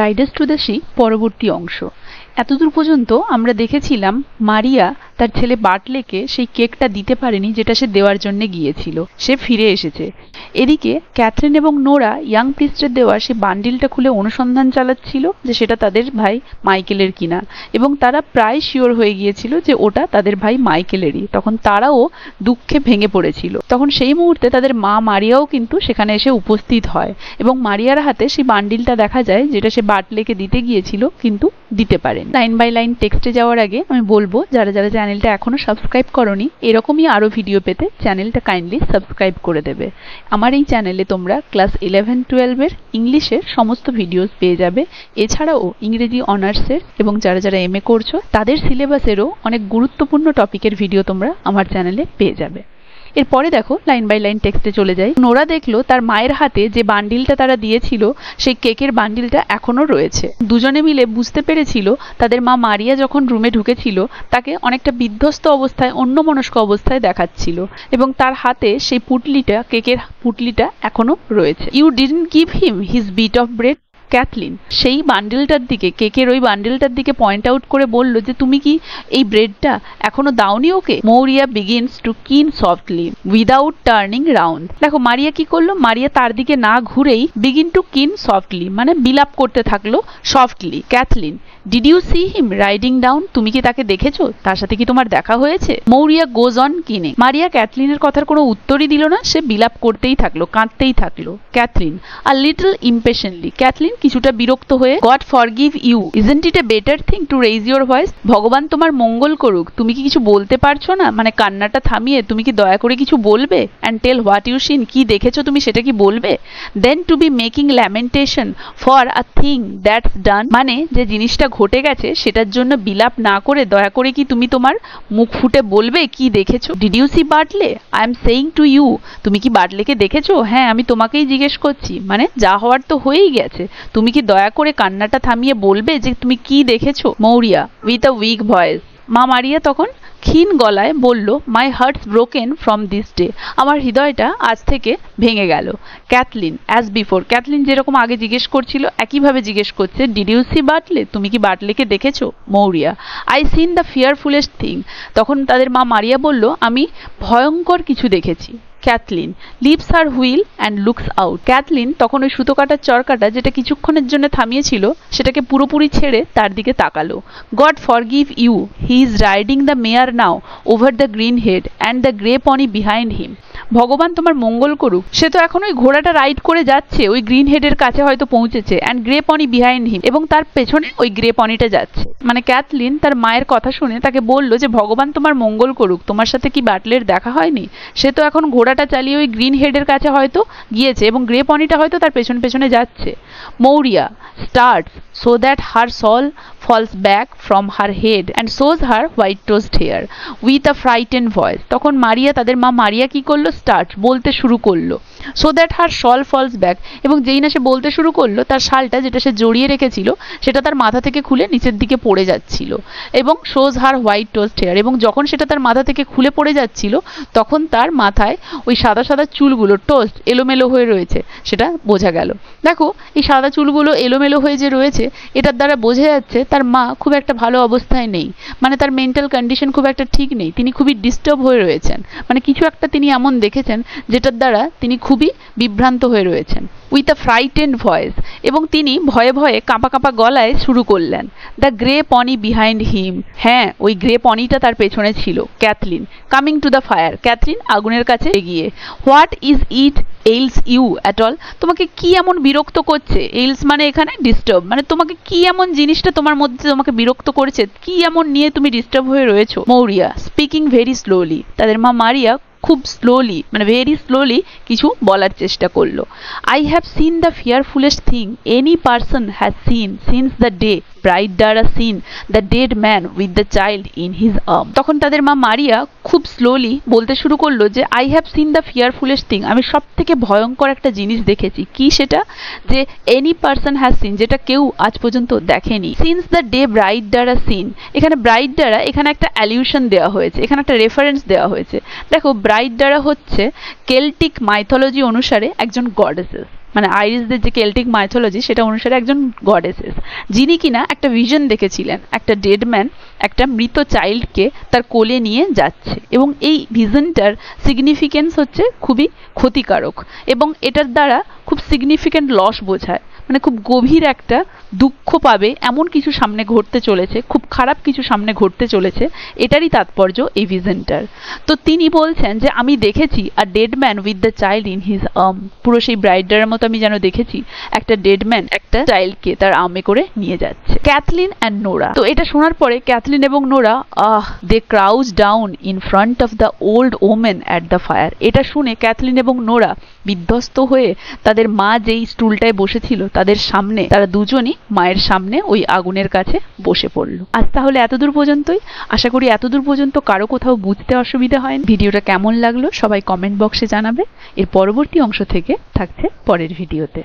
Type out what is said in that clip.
Riders to the sea পরবর্তী অংশ। এতদূর পর্যন্ত আমরা দেখেছিলাম মারিয়া তার ছেলে বার্টলেকে সেই কেকটা দিতে পারেনি যেটা সে দেওয়ার জন্য গিয়েছিল। সে ফিরে এসেছে। এদিকে ক্যাথরিন এবং নোরা ইয়াং প্রিস্টের দেওয়া সেই বান্ডিলটা খুলে অনুসন্ধান চালাচ্ছিল যে সেটা তাদের ভাই মাইকেলের কিনা, এবং তারা প্রায় শিওর হয়ে গিয়েছিল যে ওটা তাদের ভাই মাইকেলেরই। তখন তারাও দুঃখে ভেঙে পড়েছিল। তখন সেই মুহূর্তে তাদের মা মারিয়াও কিন্তু সেখানে এসে উপস্থিত হয় এবং মারিয়ার হাতে সেই বান্ডিলটা দেখা যায় যেটা সে বার্টলেকে দিতে গিয়েছিল কিন্তু দিতে পারেন। লাইন বাই লাইন টেক্সটে যাওয়ার আগে আমি বলবো যারা যারা চ্যানেলটা এখনো সাবস্ক্রাইব করনি এরকমই আরো ভিডিও পেতে চ্যানেলটা কাইন্ডলি সাবস্ক্রাইব করে দেবে। আমার এই চ্যানেলে তোমরা ক্লাস 11-12 এর ইংলিশের সমস্ত ভিডিওস পেয়ে যাবে। এছাড়াও ইংরেজি অনার্সের এবং যারা যারা এমএ করছো তাদের সিলেবাসেরও অনেক গুরুত্বপূর্ণ টপিকের ভিডিও তোমরা আমার চ্যানেলে পেয়ে যাবে। এরপরে দেখো লাইন বাই লাইন টেক্সটে চলে যাই। নোরা দেখলো তার মায়ের হাতে যে বান্ডিলটা তারা দিয়েছিল সেই কেকের বান্ডিলটা এখনো রয়েছে। দুজনে মিলে বুঝতে পেরেছিল তাদের মা মারিয়া যখন রুমে ঢুকেছিল তাকে অনেকটা বিধ্বস্ত অবস্থায়, অন্যমনস্ক অবস্থায় দেখাচ্ছিল এবং তার হাতে সেই পুটলিটা, কেকের পুটলিটা এখনো রয়েছে। You didn't give him his bit of bread. Kathleen সেই বান্ডেলটার দিকে, কেকের ওই বান্ডেলটার দিকে পয়েন্ট আউট করে বলল যে তুমি কি এই ব্রেডটা এখনো দাওনি ওকে? মৌরিয়া বিগিনস টু কিন সফটলি উইদাউট টার্নিং রাউন্ড। দেখো মারিয়া কি করলো, মারিয়া তার দিকে না ঘুরেই বিগিন টু কিন সফটলি মানে বিলাপ করতে থাকলো softly. Kathleen did you see him riding down, তুমি কি তাকে দেখেছো? তার সাথে কি তোমার দেখা হয়েছে? মৌরিয়া গোজ অন কিনে। মারিয়া ক্যাথলিনের কথার কোনো উত্তরই দিল না, সে বিলাপ করতেই থাকলো, কাঁদতেই থাকলো। Kathleen a little impatiently. Kathleen কিছুটা বিরক্ত হয়ে God forgive you isn't it a better thing to raise your voice. ভগবান তোমার মঙ্গল করুক, তুমি কি কিছু বলতে পারছো না? মানে কান্নাটা থামিয়ে তুমি কি দয়া করে কিছু বলবে? And tell what you seen, কি দেখেছো তুমি সেটা কি বলবে? Then to be making lamentation for a thing that's done, মানে যে জিনিসটা ঘটে গেছে সেটার জন্য বিলাপ না করে দয়া করে কি তুমি তোমার মুখ ফুটে বলবে কি দেখেছো? Did you see Bartley? I am saying to you, তুমি কি বার্টলেকে দেখেছো? হ্যাঁ আমি তোমাকেই জিজ্ঞেস করছি, মানে যা হওয়ার তো হয়েই গেছে, তুমি কি দয়া করে কান্নাটা থামিয়ে বলবে যে তুমি কি দেখেছো? Maurya with a weak voice. মা মারিয়া তখন ক্ষীণ গলায় বলল my heart's broken from this day, আমার হৃদয়টা আজ থেকে ভেঙে গেল। Kathleen as before. ক্যাথলিন যেরকম আগে জিজ্ঞেস করছিল একইভাবে জিজ্ঞেস করছে ডিড ইউ সি বার্টলে, তুমি কি বার্টলেকে দেখেছো? Maurya I seen the fearfullest thing. তখন তাদের মা মারিয়া বলল আমি ভয়ঙ্কর কিছু দেখেছি। Kathleen leaves her wheel and looks out. Kathleen তখন ওই সুতো কাটার চরকাটা যেটা কিছুক্ষণের জন্য থামিয়েছিল সেটাকে পুরোপুরি ছেড়ে তার দিকে তাকালো। God forgive you, he is riding the mare now over the green head and the grey pony behind him. ভগবান তোমার মঙ্গল করুক, সে তো এখন ওই ঘোড়াটা রাইড করে যাচ্ছে, ওই গ্রিন হেডের কাছে হয়তো পৌঁছেছে, অ্যান্ড গ্রে পনি বিহাইন্ড হিম, এবং তার পেছনে ওই গ্রে পনিটা যাচ্ছে। মানে ক্যাথলিন তার মায়ের কথা শুনে তাকে বলল যে ভগবান তোমার মঙ্গল করুক, তোমার সাথে কি বার্টলের দেখা হয়নি? সে তো এখন ঘোড়াটা চালিয়ে ওই গ্রিন হেডের কাছে হয়তো গিয়েছে এবং গ্রে পনিটা হয়তো তার পেছন পেছনে যাচ্ছে। Maurya starts so that her soul falls back from her head and shows her white tossed hair with a frightened voice. তখন মারিয়া, তাদের মা মারিয়া কি করলো, স্টার্ট বলতে শুরু করলো so that her shawl falls back, এবং যেই না সে বলতে শুরু করলো তার শালটা যেটা সে জড়িয়ে রেখেছিল সেটা তার মাথা থেকে খুলে নিচের দিকে পড়ে যাচ্ছিল, এবং shows her white tossed hair, এবং যখন সেটা তার মাথা থেকে খুলে পড়ে যাচ্ছিল তখন তার মাথায় ওই সাদা সাদা চুলগুলো টোস্ট এলোমেলো হয়ে রয়েছে সেটা বোঝা গেল। দেখো এই সাদা চুলগুলো এলোমেলো হয়ে যে রয়েছে এটার দ্বারা বোঝা যাচ্ছে তার মা খুব একটা ভালো অবস্থায় নেই, মানে তার মেন্টাল কন্ডিশন খুব একটা ঠিক নেই, তিনি খুবই ডিস্টার্ব হয়ে রয়েছেন, মানে কিছু একটা তিনি এমন দেখেছেন যেটার দ্বারা তিনি খুবই বিভ্রান্ত হয়ে রয়েছেন। উইথ আ ফ্রাইটেন্ড ভয়েস, এবং তিনি ভয়ে ভয়ে কাঁপা কাঁপা গলায় শুরু করলেন the grey pony behind him. হ্যাঁ ওই গ্রে পনিটা তার পেছনে ছিল। Kathleen coming to the fire. Kathleen আগুনের কাছে এগিয়ে। What is it ails you at all, তোমাকে কি এমন বিরক্ত করছে? এইলস মানে এখানে ডিস্টার্ব, মানে তোমাকে কি এমন জিনিসটা তোমার মধ্যে তোমাকে বিরক্ত করেছে, কি এমন নিয়ে তুমি ডিস্টার্ব হয়ে রয়েছো? Maurya speaking very slowly. তাদের মা মারিয়া খুব স্লোলি মানে ভেরি স্লোলি কিছু বলার চেষ্টা করলো। I have seen the fearfullest thing any person has seen since the day Bride Dara seen the dead man with the child in his arm. তখন তাদের মা মারিয়া খুব স্লোলি বলতে শুরু করলো যে I have seen the fearfullest thing, আমি সব থেকে ভয়ঙ্কর একটা জিনিস দেখেছি। কি সেটা? যে এনি পার্সন হ্যাজ সিন, যেটা কেউ আজ পর্যন্ত দেখেনি। Since the day Bride Dara scene, এখানে ব্রাইড দ্বারা এখানে একটা অ্যালিউশন দেওয়া হয়েছে, এখানে একটা রেফারেন্স দেওয়া হয়েছে। দেখো ব্রাইড দ্বারা হচ্ছে কেল্টিক মাইথোলজি অনুসারে একজন গডেসেস, মানে আইরিশদের যে কেল্টিক মাইথোলজি সেটা অনুসারে একজন গডেসেস, যিনি কিনা একটা ভিশন দেখেছিলেন একটা ডেড ম্যান একটা মৃত চাইল্ডকে তার কোলে নিয়ে যাচ্ছে, এবং এই ভিশনটার সিগনিফিকেন্স হচ্ছে খুবই ক্ষতিকারক এবং এটার দ্বারা খুব সিগনিফিক্যান্ট লস বোঝায়, মানে খুব গভীর একটা দুঃখ পাবে এমন কিছু সামনে ঘটতে চলেছে, খুব খারাপ কিছু সামনে ঘটতে চলেছে, এটারই তাৎপর্য এই ভিশনটার। তো তিনি বলছেন যে আমি দেখেছি আ dead man with the child in his arm, পুরো সেই ব্রাইডারের মতো আমি যেন দেখেছি একটা ডেড ম্যান একটা চাইল্ডকে তার আর্মে করে নিয়ে যাচ্ছে। ক্যাথলিন অ্যান্ড নোরা, তো এটা শোনার পরে ক্যাথলিন এবং Nora they crouched down in front of the old women at the fire. এটা শুনে ক্যাথলিন এবং নোরা বিধ্বস্ত হয়ে তাদের মা যেই স্টুলটায় বসেছিল তাদের সামনে, তারা দুজনই মায়ের সামনে ওই আগুনের কাছে বসে পড়লো। আজ তাহলে এতদূর পর্যন্তই। আশা করি এতদূর পর্যন্ত কারো কোথাও বুঝতে অসুবিধা হয়নি। ভিডিওটা কেমন লাগলো সবাই কমেন্ট বক্সে জানাবে। এর পরবর্তী অংশ থেকে থাকছে পরের ভিডিওতে।